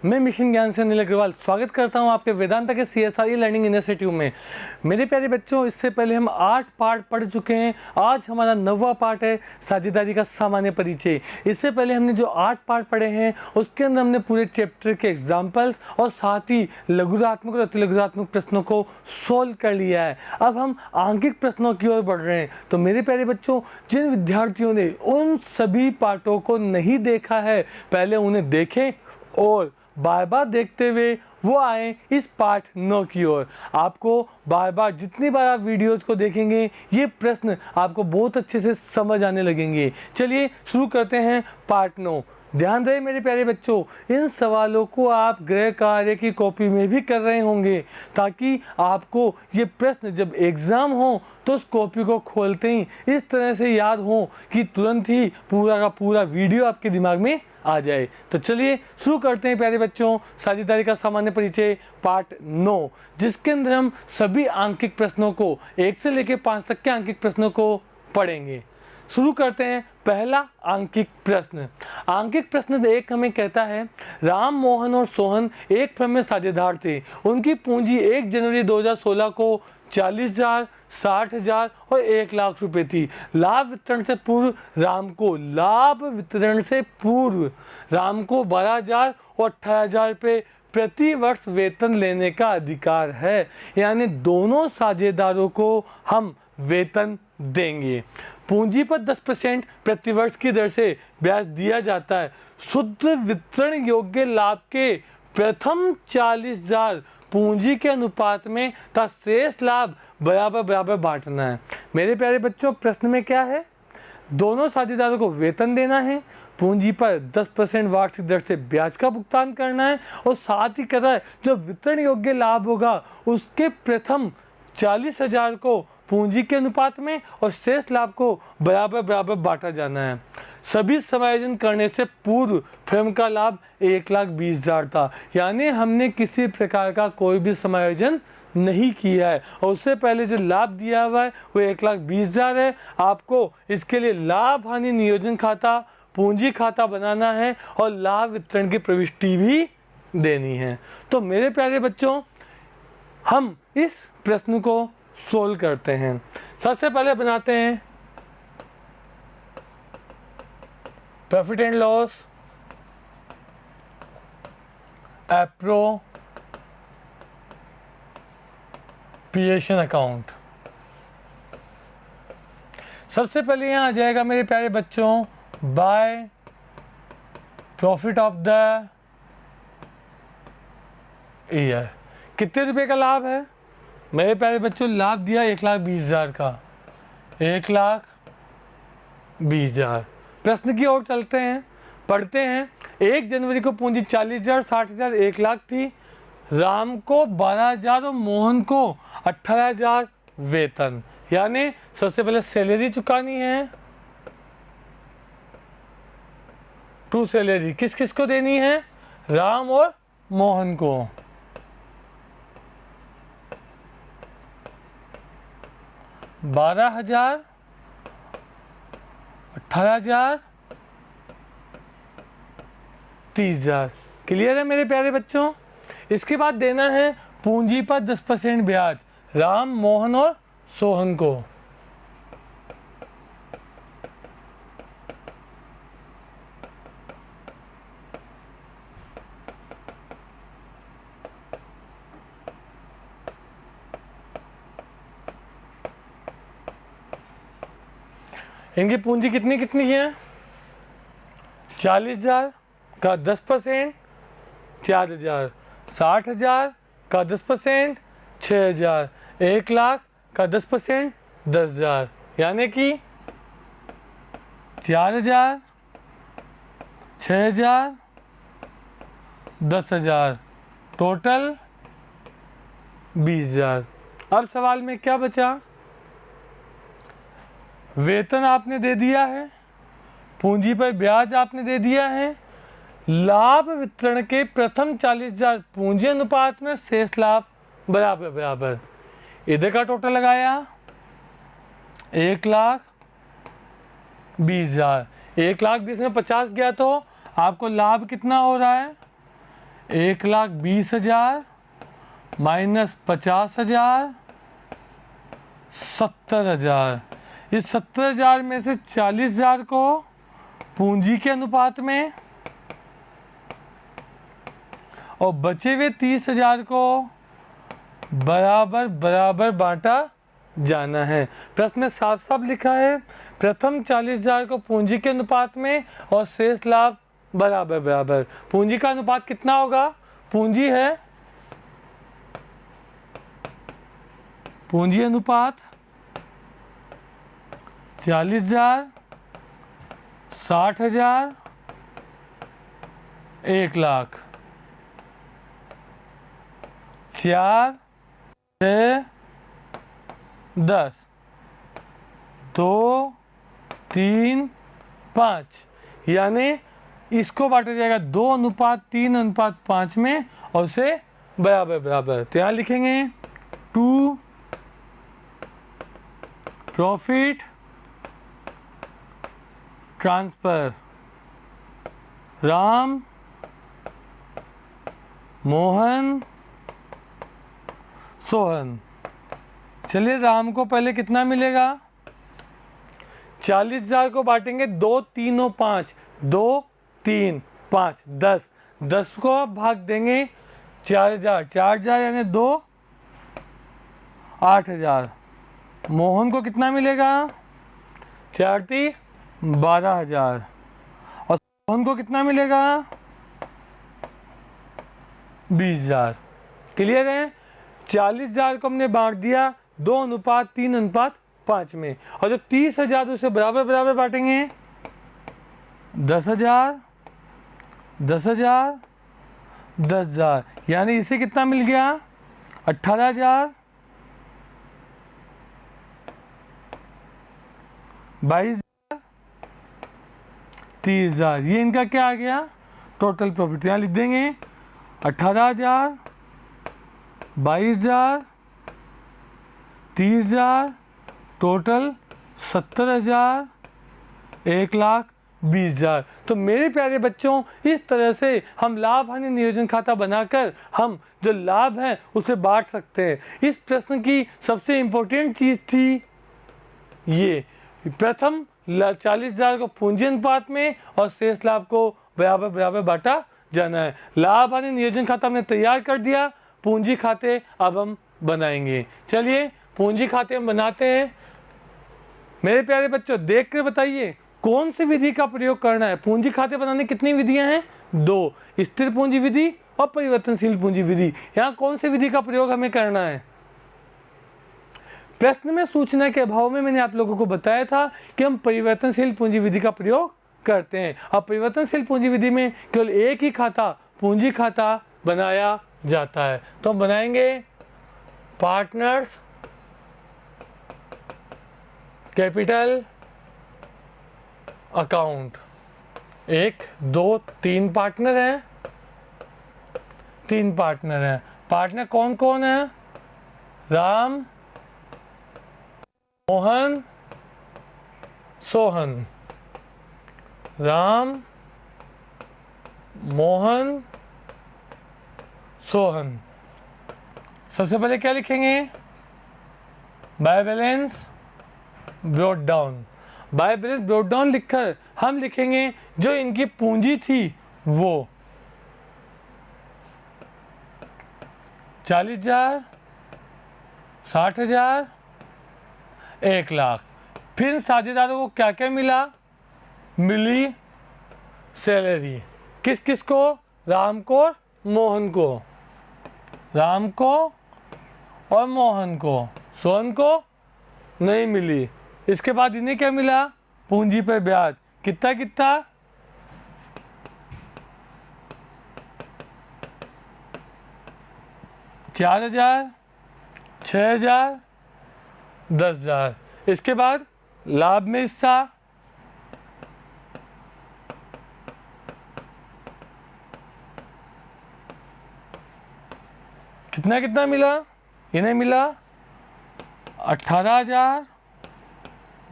मैं मिशन ज्ञान से अनिल अग्रवाल स्वागत करता हूं आपके वेदांता के CSRE लर्निंग इनिशिएटिव में। मेरे प्यारे बच्चों, इससे पहले हम 8 पार्ट पढ़ चुके हैं। आज हमारा 9वां पार्ट है साझेदारी का सामान्य परिचय। इससे पहले हमने जो 8 पार्ट पढ़े हैं उसके अंदर हमने पूरे चैप्टर के एग्जाम्पल्स और साथ ही लघुरात्मक और अति लघुरात्मक प्रश्नों को सोल्व कर लिया है। अब हम आंकिक प्रश्नों की ओर बढ़ रहे हैं। तो मेरे प्यारे बच्चों, जिन विद्यार्थियों ने उन सभी पार्टों को नहीं देखा है, पहले उन्हें देखें और बार बार देखते हुए वो आए इस पार्ट 9 की ओर। आपको बार बार जितनी बार आप वीडियोस को देखेंगे ये प्रश्न आपको बहुत अच्छे से समझ आने लगेंगे। चलिए शुरू करते हैं पार्ट 9। ध्यान रहे मेरे प्यारे बच्चों, इन सवालों को आप गृह कार्य की कॉपी में भी कर रहे होंगे ताकि आपको ये प्रश्न जब एग्ज़ाम हो तो उस कॉपी को खोलते ही इस तरह से याद हो कि तुरंत ही पूरा का पूरा वीडियो आपके दिमाग में आ जाए। तो चलिए शुरू करते हैं प्यारे बच्चों, साझेदारी का सामान्य परिचय पार्ट 9, जिसके अंदर हम सभी आंकिक प्रश्नों को 1 से लेकर 5 तक के आंकिक प्रश्नों को पढ़ेंगे। शुरू करते हैं पहला आंकिक प्रश्न। आंकिक प्रश्न 1 हमें कहता है, राम, मोहन और सोहन एक फर्म में साझेदार थे। उनकी पूंजी 1 जनवरी 2016 को 40,000, 60,000 और 1 लाख रुपए थी। लाभ वितरण से पूर्व राम को 12,000 और 18,000 रुपये प्रति वर्ष वेतन लेने का अधिकार है। यानी दोनों साझेदारों को हम वेतन देंगे। पूंजी पर 10% प्रतिवर्ष की दर से ब्याज दिया जाता है। शुद्ध वितरण योग्य लाभ के प्रथम 40,000 पूंजी के अनुपात में तथा शेष लाभ बराबर बांटना है। मेरे प्यारे बच्चों, प्रश्न में क्या है? दोनों साझेदारों को वेतन देना है, पूंजी पर 10% वार्षिक दर से ब्याज का भुगतान करना है और साथ ही कह जो वितरण योग्य लाभ होगा उसके प्रथम 40,000 को पूंजी के अनुपात में और शेष लाभ को बराबर बांटा जाना है। सभी समायोजन करने से पूर्व फर्म का लाभ 1,20,000 था। यानी हमने किसी प्रकार का कोई भी समायोजन नहीं किया है और उससे पहले जो लाभ दिया हुआ है वो 1,20,000 है। आपको इसके लिए लाभ हानि नियोजन खाता, पूंजी खाता बनाना है और लाभ वितरण की प्रविष्टि भी देनी है। तो मेरे प्यारे बच्चों, हम इस प्रश्न को सोल्व करते हैं। सबसे पहले बनाते हैं profit and loss appropriation account. सबसे पहले यहाँ आ जाएगा मेरे प्यारे बच्चों, by profit of the year. कितने रुपए का लाभ है मेरे प्यारे बच्चों? लाभ दिया 1,20,000 का, 1,20,000। प्रश्न की ओर चलते हैं, पढ़ते हैं। 1 जनवरी को पूंजी 40,000, 60,000, 1 लाख थी। राम को 12,000 और मोहन को 18,000 वेतन। यानी सबसे पहले सैलरी चुकानी है। टू सैलरी किस किस को देनी है? राम और मोहन को। 12,000, 18,000, 30,000। क्लियर है मेरे प्यारे बच्चों? इसके बाद देना है पूंजी पर 10% ब्याज राम, मोहन और सोहन को। इनकी पूंजी कितनी है? 40,000 का 10% 4,000, 60,000 का 10% 6,000, 1 लाख का 10% 10,000। यानी कि 4,000, 6,000, 10,000, टोटल 20,000। अब सवाल में क्या बचा? वेतन आपने दे दिया है, पूंजी पर ब्याज आपने दे दिया है, लाभ वितरण के प्रथम 40,000 पूंजी अनुपात में शेष लाभ बराबर। इधर का टोटल लगाया 1,20,000। 1,20,000 में 50 गया तो आपको लाभ कितना हो रहा है? 1,20,000 माइनस 50,000 70,000। इस 70,000 में से 40,000 को पूंजी के अनुपात में और बचे हुए 30,000 को बराबर बराबर बांटा जाना है। प्रश्न में साफ साफ लिखा है प्रथम 40,000 को पूंजी के अनुपात में और शेष लाभ बराबर बराबर। पूंजी का अनुपात कितना होगा? पूंजी है पूंजी अनुपात 40,000 60,000 1,00,000 4 6 10 2 3 5, यानी इसको बांटा जाएगा 2:3:5 में और उसे बराबर बराबर। तो यहाँ लिखेंगे to profit transfer Ram Mohan Sohan. चलिए राम को पहले कितना मिलेगा? 40,000 को बांटेंगे 2 3 5 2 3 5 10 10 को आप भाग देंगे 4,000 4,000 यानी 2 8,000। मोहन को कितना मिलेगा? 4 12,000 और सोहन को कितना मिलेगा? 20,000। क्लियर है? 40,000 को हमने बांट दिया 2:3:5 में और जो 30,000 उसे बराबर बराबर बांटेंगे 10,000 10,000 10,000, यानी इसे कितना मिल गया? 18,000 22,000 30,000। ये इनका क्या आ गया? Total profit. यहाँ लिख देंगे 18,000 22,000 30,000 टोटल 70,000 1,20,000। तो मेरे प्यारे बच्चों, इस तरह से हम लाभ हानि नियोजन खाता बनाकर हम जो लाभ है उसे बांट सकते हैं। इस प्रश्न की सबसे इम्पोर्टेंट चीज़ थी ये प्रथम 40,000 को पूंजी अनुपात में और शेष लाभ को बराबर बराबर बांटा जाना है। लाभ हानि नियोजन खाता हमने तैयार कर दिया, पूंजी खाते अब हम बनाएंगे। चलिए पूंजी खाते हम बनाते हैं। मेरे प्यारे बच्चों देख कर बताइए कौन सी विधि का प्रयोग करना है। पूंजी खाते बनाने कितनी विधियां हैं? 2, स्थिर पूंजी विधि और परिवर्तनशील पूंजी विधि। यहाँ कौन सी विधि का प्रयोग हमें करना है? प्रश्न में सूचना के अभाव में मैंने आप लोगों को बताया था कि हम परिवर्तनशील पूंजी विधि का प्रयोग करते हैं। अब परिवर्तनशील पूंजी विधि में केवल एक ही खाता पूंजी खाता बनाया जाता है। तो हम बनाएंगे पार्टनर्स कैपिटल अकाउंट। 1 2 3 पार्टनर हैं, 3 पार्टनर हैं। पार्टनर कौन कौन है? राम मोहन सोहन। राम मोहन सोहन। सबसे पहले क्या लिखेंगे? By balance brought down. By balance brought down लिखकर हम लिखेंगे जो इनकी पूंजी थी वो 40,000 60,000 1,00,000। फिर साझेदारों को क्या क्या मिला? मिली सैलरी। किस किस को? राम को मोहन को। राम को और मोहन को। सोहन को नहीं मिली। इसके बाद इन्हें क्या मिला? पूंजी पर ब्याज। कितना कितना? 4,000 6,000 10,000। इसके बाद लाभ में हिस्सा कितना कितना मिला? इन्हें मिला 18,000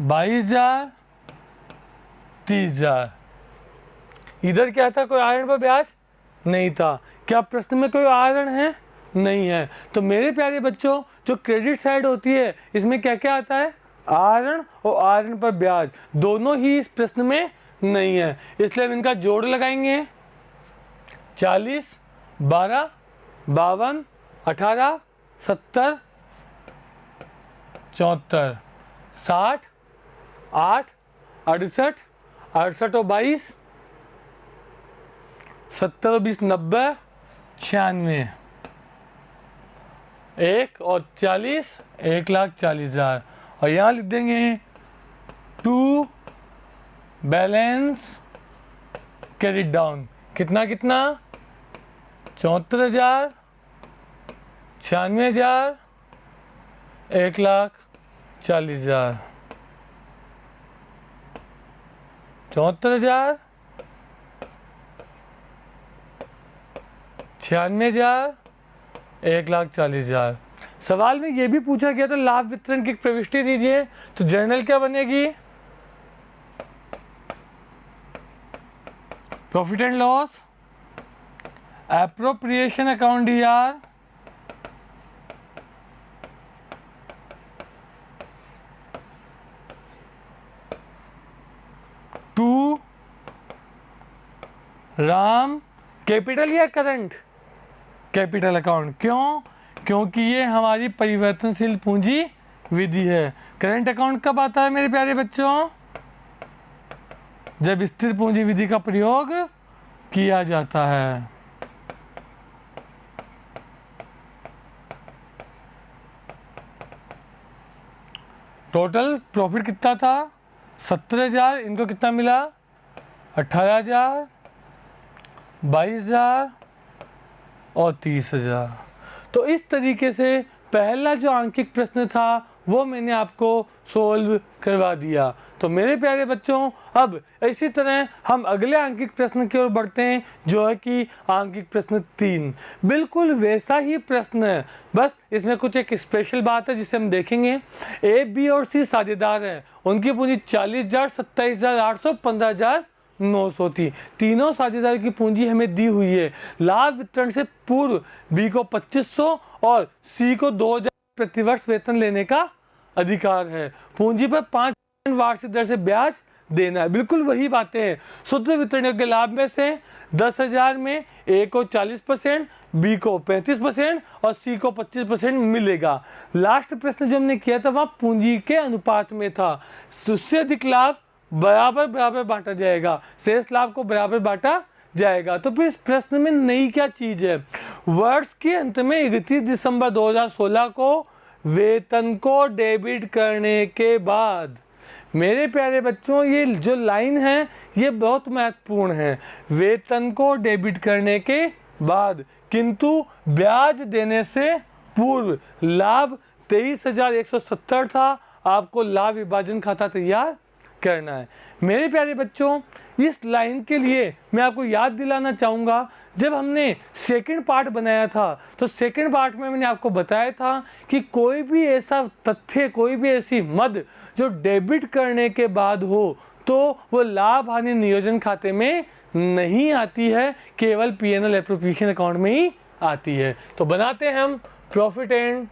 22,000 30,000। इधर क्या था? कोई आयरन पर ब्याज नहीं था। क्या प्रश्न में कोई आहरण है? नहीं है। तो मेरे प्यारे बच्चों, जो क्रेडिट साइड होती है इसमें क्या क्या आता है? आहरण और आहरण पर ब्याज, दोनों ही इस प्रश्न में नहीं है, इसलिए हम इनका जोड़ लगाएंगे। 40, 12, 52, 18, 70, 74, 60, 8, 68, 68 और 22, 70 और 20, 90, 96, 1 और 40, 1,40,000। और यहाँ लिख देंगे टू बैलेंस कैरी डाउन। कितना कितना? 74,000, 96,000, 1,40,000। 74,000, 96,000, 1,40,000। सवाल में ये भी पूछा गया था लाभ वितरण की प्रविष्टि दीजिए, तो जर्नल क्या बनेगी? Profit and loss, appropriation account DR, to Ram capital या करंट कैपिटल अकाउंट। क्यों? क्योंकि ये हमारी परिवर्तनशील पूंजी विधि है। करंट अकाउंट कब आता है मेरे प्यारे बच्चों? जब स्थिर पूंजी विधि का प्रयोग किया जाता है। टोटल प्रॉफिट कितना था? 70,000। इनको कितना मिला? 18,000, 22,000 और 30,000। तो इस तरीके से पहला जो आंकिक प्रश्न था वो मैंने आपको सोल्व करवा दिया। तो मेरे प्यारे बच्चों, अब इसी तरह हम अगले आंकिक प्रश्न की ओर बढ़ते हैं, जो है कि आंकिक प्रश्न 3। बिल्कुल वैसा ही प्रश्न है, बस इसमें कुछ एक स्पेशल बात है जिसे हम देखेंगे। A, B और C साझेदार हैं, उनकी पूंजी 40,000, 27,800, 15,900 थी। तीनों साझेदार की पूंजी हमें दी हुई है। लाभ वितरण से पूर्व B को 2,500 और C को 2,000 प्रतिवर्ष वेतन लेने का अधिकार है। पूंजी पर 5% वार्षिक दर से ब्याज देना है। बिल्कुल वही बातें हैं। शुद्ध वितरण योग्य लाभ में से 10,000 में A को 40%, B को 35% और C को 25% मिलेगा। लास्ट प्रश्न जो हमने किया था वहाँ पूंजी के अनुपात में था। उससे अधिक लाभ बराबर बराबर बांटा जाएगा, शेष लाभ को बराबर बांटा जाएगा। तो फिर इस प्रश्न में नई क्या चीज है? वर्ष के अंत में 31 दिसंबर 2016 को वेतन को डेबिट करने के बाद, मेरे प्यारे बच्चों ये जो लाइन है ये बहुत महत्वपूर्ण है। वेतन को डेबिट करने के बाद किंतु ब्याज देने से पूर्व लाभ 23,170 था। आपको लाभ विभाजन खाता तैयार करना है। मेरे प्यारे बच्चों, इस लाइन के लिए मैं आपको याद दिलाना चाहूँगा, जब हमने सेकंड पार्ट बनाया था तो सेकंड पार्ट में मैंने आपको बताया था कि कोई भी ऐसा तथ्य, कोई भी ऐसी मद जो डेबिट करने के बाद हो तो वो लाभ हानि नियोजन खाते में नहीं आती है, केवल P&L एप्रोप्रिएशन अकाउंट में ही आती है। तो बनाते हैं हम profit and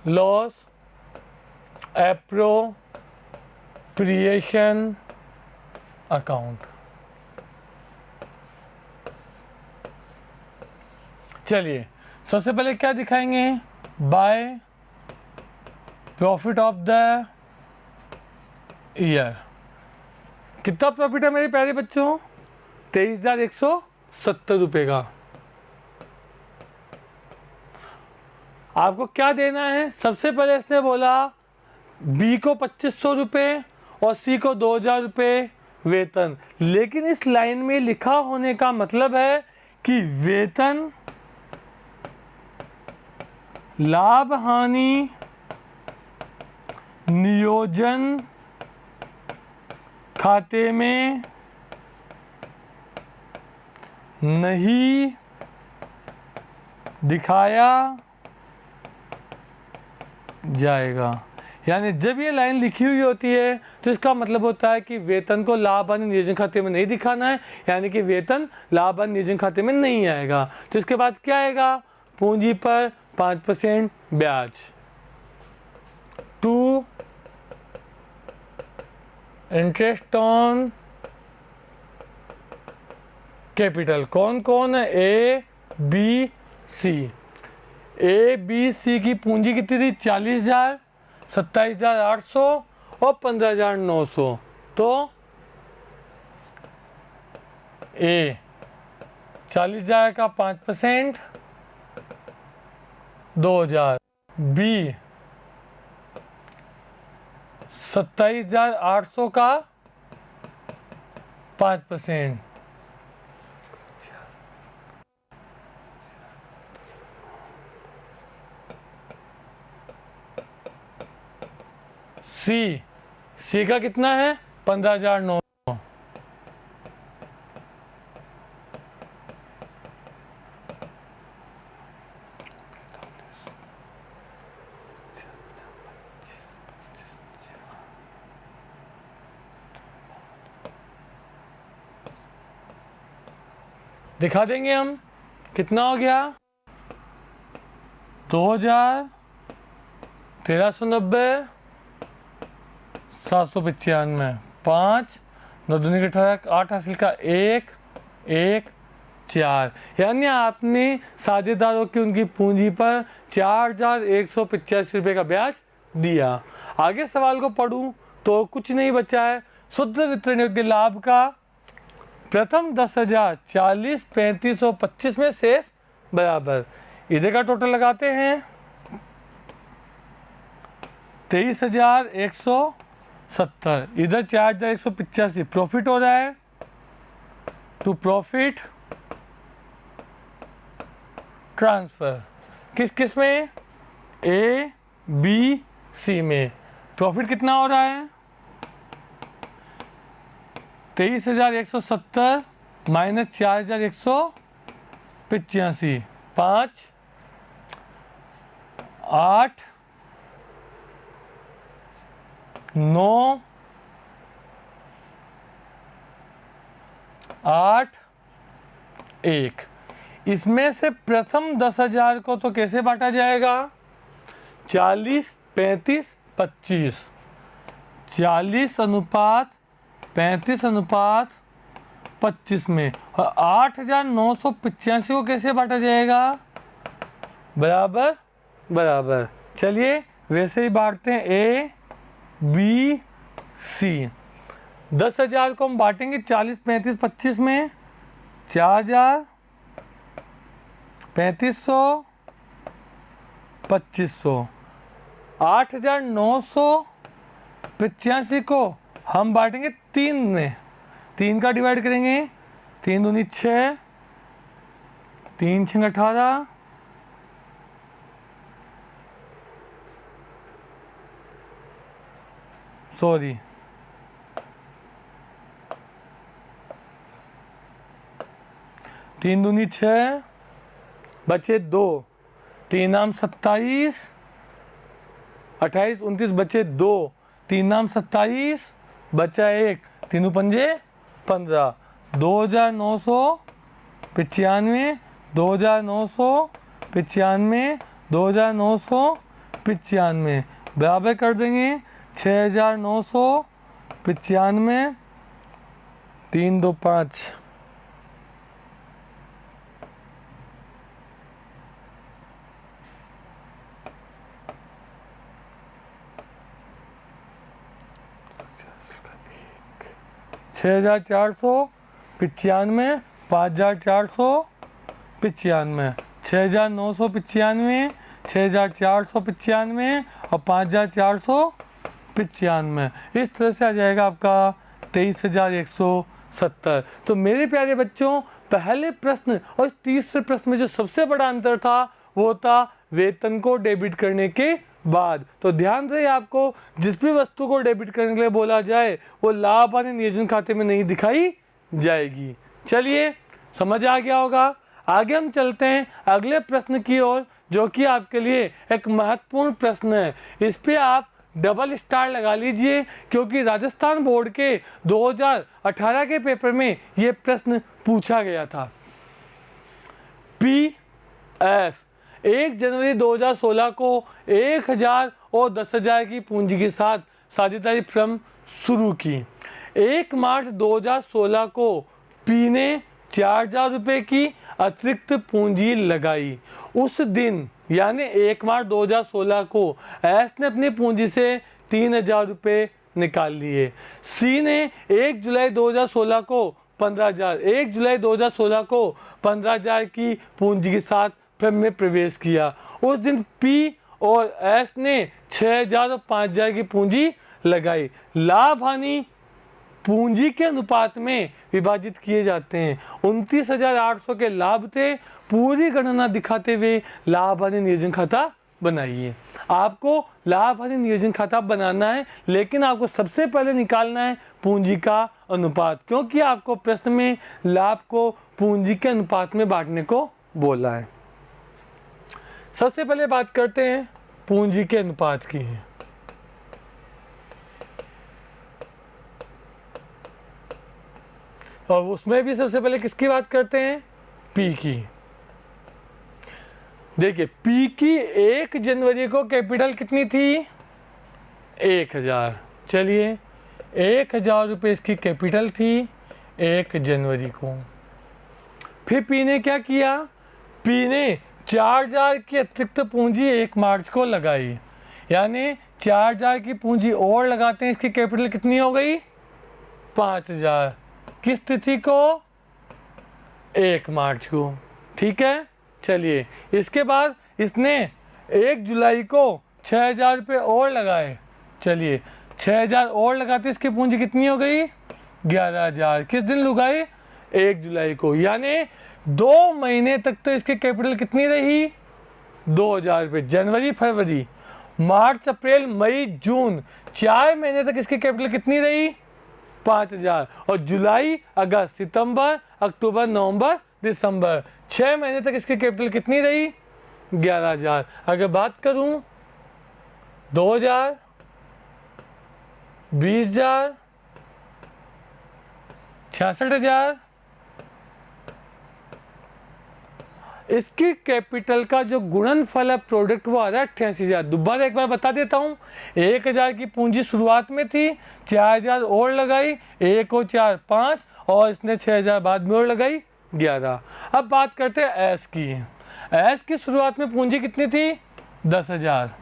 loss appropriation account. चलिए सबसे पहले क्या दिखाएंगे? By profit of the year. कितना प्रॉफिट है मेरे प्यारे बच्चों? 23,170 रुपये का। आपको क्या देना है? सबसे पहले इसने बोला B को 2,500 रुपये और C को 2,000 रुपये वेतन। लेकिन इस लाइन में लिखा होने का मतलब है कि वेतन लाभ हानि नियोजन खाते में नहीं दिखाया जाएगा। यानी जब ये लाइन लिखी हुई होती है तो इसका मतलब होता है कि वेतन को लाभ हानि नियोजन खाते में नहीं दिखाना है, यानी कि वेतन लाभ हानि नियोजन खाते में नहीं आएगा। तो इसके बाद क्या आएगा, पूंजी पर 5% ब्याज। To interest on capital. कौन कौन है, A B C. A B C की पूंजी कितनी थी, 40,000, 27,800 और 15,900। तो ए 40,000 का 5% 2,000, बी 27,800 का 5%, सी का कितना है, 15,900। दिखा देंगे हम, कितना हो गया, 2,000, 1,390, 795, 5, 9 दूनी के 18, 8 हासिल का 1, 1, 4। यानी आपने साझेदारों की उनकी पूंजी पर 4,185 रुपये का ब्याज दिया। आगे सवाल को पढ़ूं तो कुछ नहीं बचा है। शुद्ध वितरण योग्य लाभ का प्रथम 10,000, 40, 35 और 25 में शेष बराबर। इधर का टोटल लगाते हैं, 23,170, इधर 4,185 प्रॉफिट हो रहा है। टू प्रॉफिट ट्रांसफर किस किस में, ए बी सी में। प्रॉफिट कितना हो रहा है, 23,170 माइनस 4,185, 5, 8, 9, 8, 1। इसमें से प्रथम 10,000 को तो कैसे बांटा जाएगा, 40, 35, 25, 40 अनुपात 35 अनुपात 25 में। और 8,985 को कैसे बांटा जाएगा, बराबर बराबर। चलिए वैसे ही बांटते हैं, ए बी सी। 10,000 को हम बांटेंगे 40, 35, 25 में, 4,000, 3,500, 2,500। 8,985 को हम बांटेंगे 3 में, 3 का डिवाइड करेंगे, 3 दूनी 6, 3 6 18, सॉरी 3 दूनी 6, बचे 2, 3 नाम 27, 28, 29 बचे 2, 3 नाम 27, बचा 1, 3 पंजे 15, 2,995, 2,995, 2,995 बराबर कर देंगे 6,995, 3 2 5। छः 4,495, 5,495, 6,995, 6,495 और 5,495। इस तरह से आ जाएगा आपका 23,170। तो मेरे प्यारे बच्चों, पहले प्रश्न और इस तीसरे प्रश्न में जो सबसे बड़ा अंतर था वो था वेतन को डेबिट करने के बाद। तो ध्यान रहे, आपको जिस भी वस्तु को डेबिट करने के लिए बोला जाए वो लाभ हानि नियोजन खाते में नहीं दिखाई जाएगी। चलिए समझ आ गया होगा। आगे हम चलते हैं अगले प्रश्न की ओर, जो कि आपके लिए एक महत्वपूर्ण प्रश्न है। इस पे आप डबल स्टार लगा लीजिए, क्योंकि राजस्थान बोर्ड के 2018 के पेपर में ये प्रश्न पूछा गया था। PS 1 जनवरी 2016 को 1000 और 10,000 की पूंजी के साथ साझेदारी फर्म शुरू की। 1 मार्च 2016 को P ने 4,000 रुपये की अतिरिक्त पूंजी लगाई। उस दिन यानी 1 मार्च 2016 को S ने अपनी पूंजी से 3,000 रुपये निकाल लिए। C ने 1 जुलाई 2016 को 15,000 1 जुलाई 2016 को 15,000 की पूंजी के साथ फर्म में प्रवेश किया। उस दिन P और S ने 6,000 और 5,000 की पूंजी लगाई। लाभ हानि पूंजी के अनुपात में विभाजित किए जाते हैं। 29,800 के लाभ थे। पूरी गणना दिखाते हुए लाभ हानि नियोजन खाता बनाइए। आपको लाभ हानि नियोजन खाता बनाना है, लेकिन आपको सबसे पहले निकालना है पूंजी का अनुपात, क्योंकि आपको प्रश्न में लाभ को पूंजी के अनुपात में बांटने को बोला है। सबसे पहले बात करते हैं पूंजी के अनुपात की। और उसमें भी सबसे पहले किसकी बात करते हैं? P की। देखिए P की 1 जनवरी को कैपिटल कितनी थी? 1,000। चलिए 1,000 रुपये इसकी कैपिटल थी 1 जनवरी को। फिर P ने क्या किया? P ने 4,000 की अतिरिक्त पूंजी 1 मार्च को लगाई, यानी 4,000 की पूंजी और लगाते हैं, इसकी कैपिटल कितनी हो गई? 5,000। किस तिथि को? 1 मार्च को। ठीक है। चलिए इसके बाद इसने 1 जुलाई को 6,000 रुपये और लगाए। चलिए 6,000 और लगाते इसकी पूंजी कितनी हो गई? 11,000। किस दिन लगाई? 1 जुलाई को। यानी 2 महीने तक तो इसकी कैपिटल कितनी रही? 2,000 रुपये। जनवरी फरवरी मार्च अप्रैल मई जून 4 महीने तक इसकी कैपिटल कितनी रही? 5,000। और जुलाई अगस्त सितंबर अक्टूबर नवंबर दिसंबर 6 महीने तक इसकी कैपिटल कितनी रही? 11,000। अगर बात करूं 2,000, 20,000, 66,000, इसकी कैपिटल का जो गुणनफल है प्रोडक्ट वो आ रहा है 88,000। दोबारा एक बार बता देता हूँ। 1,000 की पूंजी शुरुआत में थी, 4,000 और लगाई, 1 और 4 5, और इसने 6,000 बाद में और लगाई 11। अब बात करते हैं एस की। एस की शुरुआत में पूंजी कितनी थी? 10,000।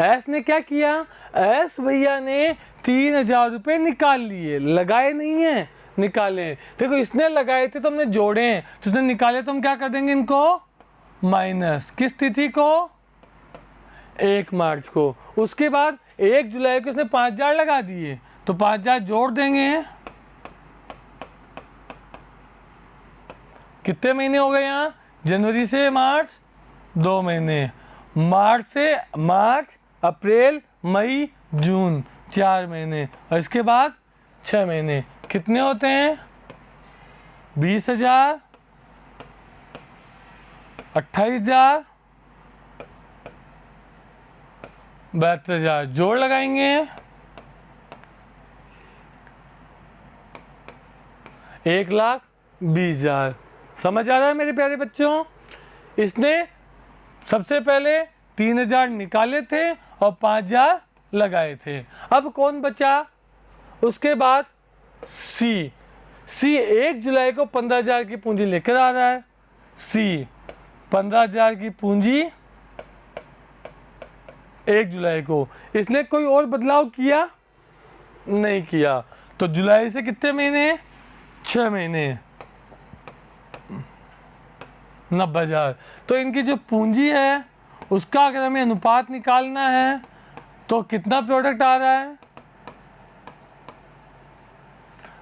एस ने क्या किया? एस भैया ने 3,000 रुपये निकाल लिए, लगाए नहीं है, निकाले। देखो इसने लगाए थे तो हमने जोड़े हैं, तो इसने निकाले तो हम क्या कर देंगे इनको? माइनस। किस तिथि को? 1 मार्च को। उसके बाद 1 जुलाई को इसने 5,000 लगा दिए, तो 5,000 जोड़ देंगे। कितने महीने हो गए यहाँ? जनवरी से मार्च 2 महीने, मार्च से मार्च अप्रैल मई जून 4 महीने, और इसके बाद 6 महीने। कितने होते हैं? 20,000, 28,000, 72,000। जोड़ लगाएंगे 1,20,000। समझ आ रहा है मेरे प्यारे बच्चों? इसने सबसे पहले 3,000 निकाले थे और 5,000 लगाए थे। अब कौन बचा? उसके बाद सी 1 जुलाई को 15,000 की पूंजी लेकर आ रहा है। सी 15,000 की पूंजी 1 जुलाई को। इसने कोई और बदलाव किया? नहीं किया। तो जुलाई से कितने महीने? 6 महीने, 90,000। तो इनकी जो पूंजी है उसका अगर हमें अनुपात निकालना है तो कितना प्रोडक्ट आ रहा है?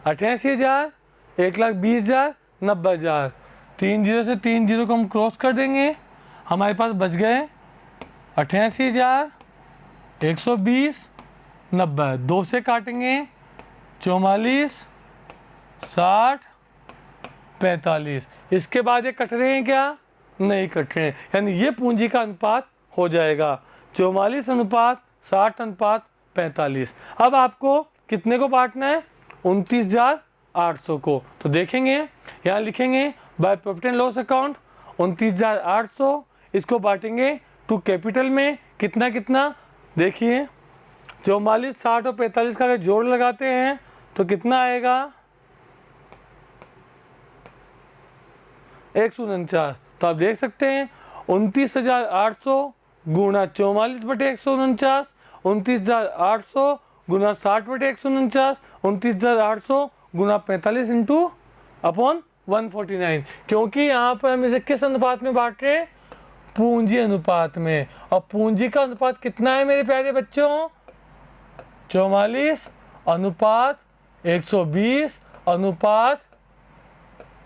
88,000, 1,20,000, 90,000। 3 0 से 3 0 को हम क्रॉस कर देंगे, हमारे पास बच गए 88,000, 120, 90। 2 से काटेंगे 44, 60, 45। इसके बाद ये कट रहे हैं क्या? नहीं कट रहे हैं, यानी ये पूंजी का अनुपात हो जाएगा 44 अनुपात 60 अनुपात 45। अब आपको कितने को बांटना है? 29,800 को। तो देखेंगे यहाँ लिखेंगे by profit and loss account 29,800, इसको बांटेंगे टू कैपिटल में कितना कितना, देखिए 44, 60 और 45 का अगर जोड़ लगाते हैं तो कितना आएगा? 149। तो आप देख सकते हैं 29,800 गुणा 44/149, 29,800 गुणा 60/149, 29,800 गुणा 45 इंटू अपॉन 149। क्योंकि यहाँ पर हम इसे किस अनुपात में बांट रहे हैं? पूंजी अनुपात में। और पूंजी का अनुपात कितना है मेरे प्यारे बच्चों? 44 अनुपात 120 अनुपात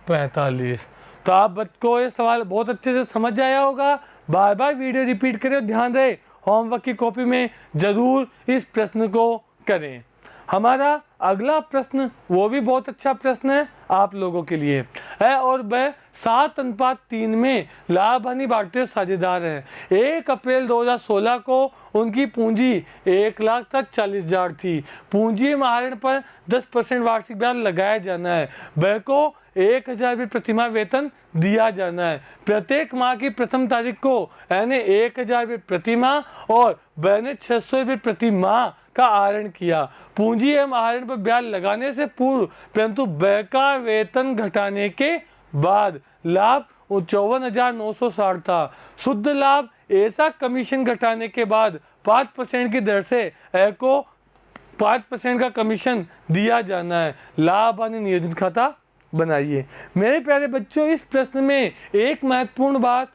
45। तो आप बच्चों को ये सवाल बहुत अच्छे से समझ आया होगा। बार बार वीडियो रिपीट करें और ध्यान रहे होमवर्क की कॉपी में ज़रूर इस प्रश्न को करें। हमारा अगला प्रश्न वो भी बहुत अच्छा प्रश्न है आप लोगों के लिए है, और वह 7:3 में लाभ हानि बांटते साझेदार हैं। 1 अप्रैल 2016 को उनकी पूंजी 1,40,40,000 थी। पूंजी महारण पर 10% वार्षिक ब्याज लगाया जाना है। वह को 1,000 रुपये प्रतिमाह वेतन दिया जाना है। प्रत्येक माह की प्रथम तारीख को यानी 1,000 रुपये प्रतिमाह और वह ने 600 रुपये प्रति माह का आहरण किया। पूंजी एवं आहरण पर ब्याज लगाने से पूर्व परंतु व्यय का वेतन घटाने के बाद लाभ 54,960 था। शुद्ध लाभ ऐसा कमीशन घटाने के बाद 5% की दर से ए को 5% का कमीशन दिया जाना है। लाभ हानि नियोजन खाता बनाइए। मेरे प्यारे बच्चों, इस प्रश्न में एक महत्वपूर्ण बात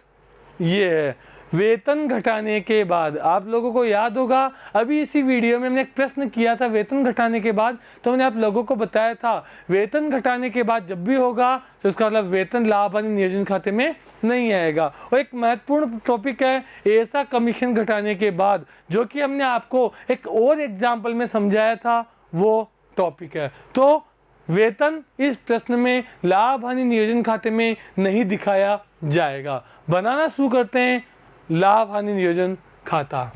ये है, वेतन घटाने के बाद। आप लोगों को याद होगा अभी इसी वीडियो में हमने एक प्रश्न किया था वेतन घटाने के बाद, तो मैंने आप लोगों को बताया था वेतन घटाने के बाद जब भी होगा तो इसका मतलब वेतन लाभ हानि नियोजन खाते में नहीं आएगा। और एक महत्वपूर्ण टॉपिक है ऐसा कमीशन घटाने के बाद, जो कि हमने आपको एक और एग्जाम्पल में समझाया था, वो टॉपिक है। तो वेतन इस प्रश्न में लाभ हानि नियोजन खाते में नहीं दिखाया जाएगा। बनाना शुरू करते हैं लाभ हानि नियोजन खाता।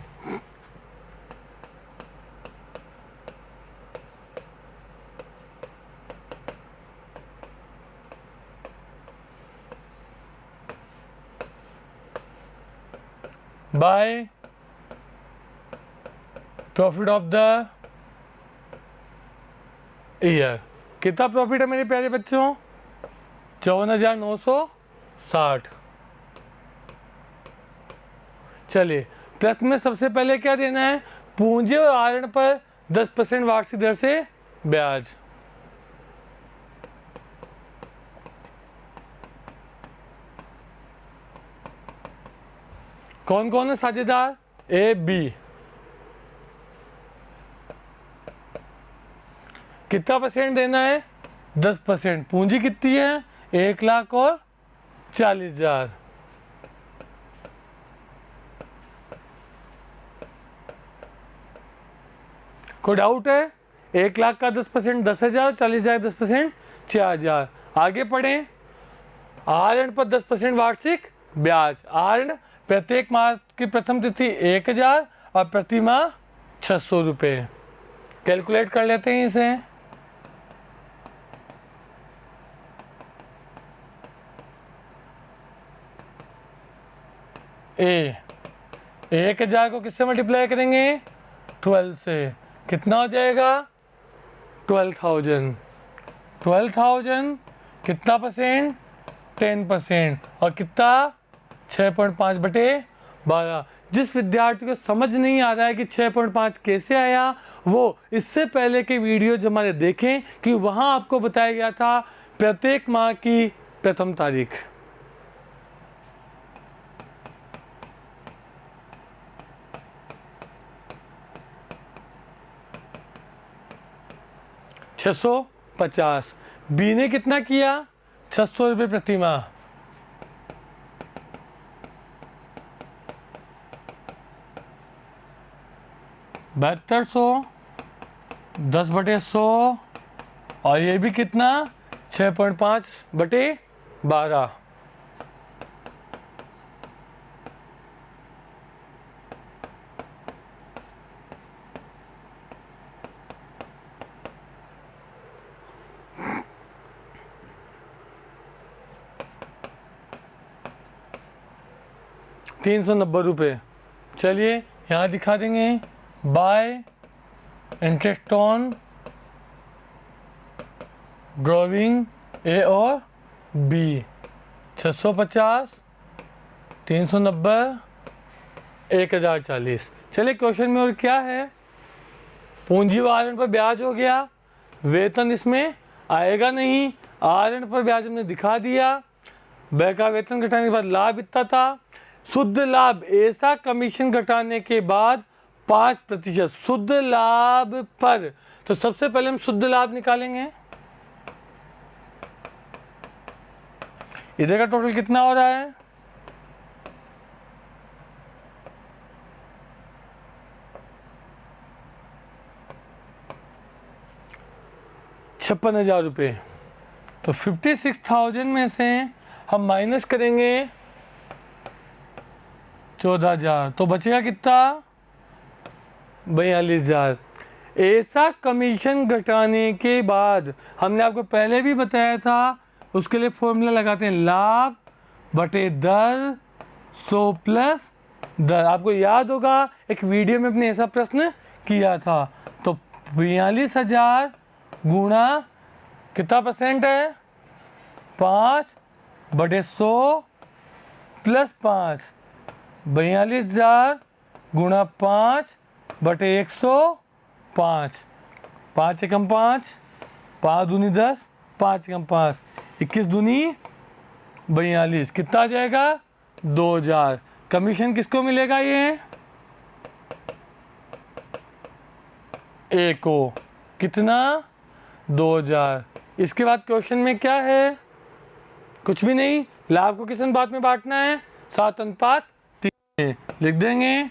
By profit of the year. कितना प्रॉफिट है मेरे प्यारे बच्चों? 54,960। चलिए प्रश्न में सबसे पहले क्या देना है? पूंजी और आहरण पर 10% वार्षिक दर से ब्याज। कौन कौन है साझेदार? A B. कितना परसेंट देना है? 10%। पूंजी कितनी है? 1,40,000। कोई डाउट है? 1,00,000 का 10% 10,000, 40,000 का 10% 4,000। आगे पढ़ें। आहरण पर 10% वार्षिक ब्याज। आहरण प्रत्येक माह की प्रथम तिथि 1,000 और प्रति माह 600 रुपये। कैलकुलेट कर लेते हैं इसे। ए 1,000 को किससे मल्टीप्लाई करेंगे? 12 से। कितना हो जाएगा? 12,000। 12,000 कितना परसेंट? 10%। और कितना? 6.5/12। जिस विद्यार्थी को समझ नहीं आ रहा है कि 6.5 कैसे आया, वो इससे पहले के वीडियो जो हमारे देखें कि वहाँ आपको बताया गया था प्रत्येक माह की प्रथम तारीख। $650। बी ने कितना किया? 600 रुपये प्रति माह। $7200 10/100 और ये भी कितना? 6.5/12। 390 रुपये। चलिए यहाँ दिखा देंगे, बाय इंटरेस्ट ऑन ड्रॉविंग ए और बी, 650, 390, 1040। चलिए क्वेश्चन में और क्या है, पूंजी व आर पर ब्याज हो गया, वेतन इसमें आएगा नहीं, आर पर ब्याज हमने दिखा दिया, व्यय का वेतन घटाने के बाद लाभ इतना था, शुद्ध लाभ ऐसा कमीशन घटाने के बाद 5%, शुद्ध लाभ पर। तो सबसे पहले हम शुद्ध लाभ निकालेंगे, इधर का टोटल कितना हो रहा है, ₹56,000। तो 56,000 में से हम माइनस करेंगे 14,000, तो बचेगा कितना, 42,000। ऐसा कमीशन घटाने के बाद हमने आपको पहले भी बताया था, उसके लिए फॉर्मूला लगाते हैं, लाभ बटे दर 100 प्लस दर। आपको याद होगा एक वीडियो में अपने ऐसा प्रश्न किया था। तो 42,000 गुणा कितना परसेंट है, 5/100 प्लस 5, 42,000 गुणा 5/105, 5 एकम 5, 5 दूनी 10, 5 एकम 5, 21 दूनी 42, कितना आ जाएगा, 2,000। कमीशन किसको मिलेगा, ये ए को, कितना, 2,000। इसके बाद क्वेश्चन में क्या है, कुछ भी नहीं, लाभ को किस अनुपात में बांटना है, 7:3 में। लिख देंगे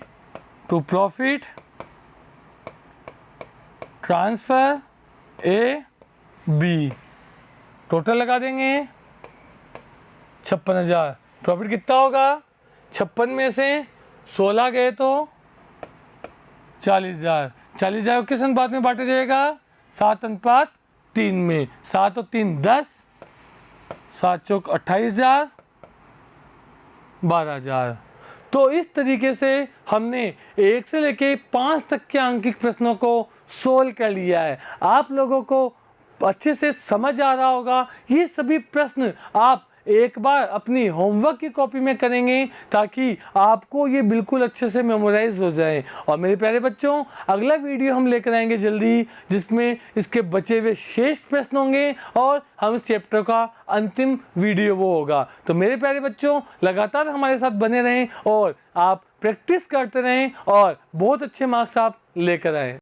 to profit transfer A B, total लगा देंगे 56,000। प्रॉफिट कितना होगा, 56 में से 16 गए तो 40,000। 40,000 को किस अनुपात में बांटा जाएगा, 7:3 में। 7 और 3 10, 7 चौक 28,000, 12,000। तो इस तरीके से हमने 1 से लेके 5 तक के अंकित प्रश्नों को सोल्व कर लिया है। आप लोगों को अच्छे से समझ आ रहा होगा। ये सभी प्रश्न आप एक बार अपनी होमवर्क की कॉपी में करेंगे ताकि आपको ये बिल्कुल अच्छे से मेमोराइज हो जाए। और मेरे प्यारे बच्चों, अगला वीडियो हम लेकर आएंगे जल्दी, जिसमें इसके बचे हुए शेष प्रश्न होंगे और हम इस चैप्टर का अंतिम वीडियो वो होगा। तो मेरे प्यारे बच्चों, लगातार हमारे साथ बने रहें और आप प्रैक्टिस करते रहें और बहुत अच्छे मार्क्स आप लेकर आएँ।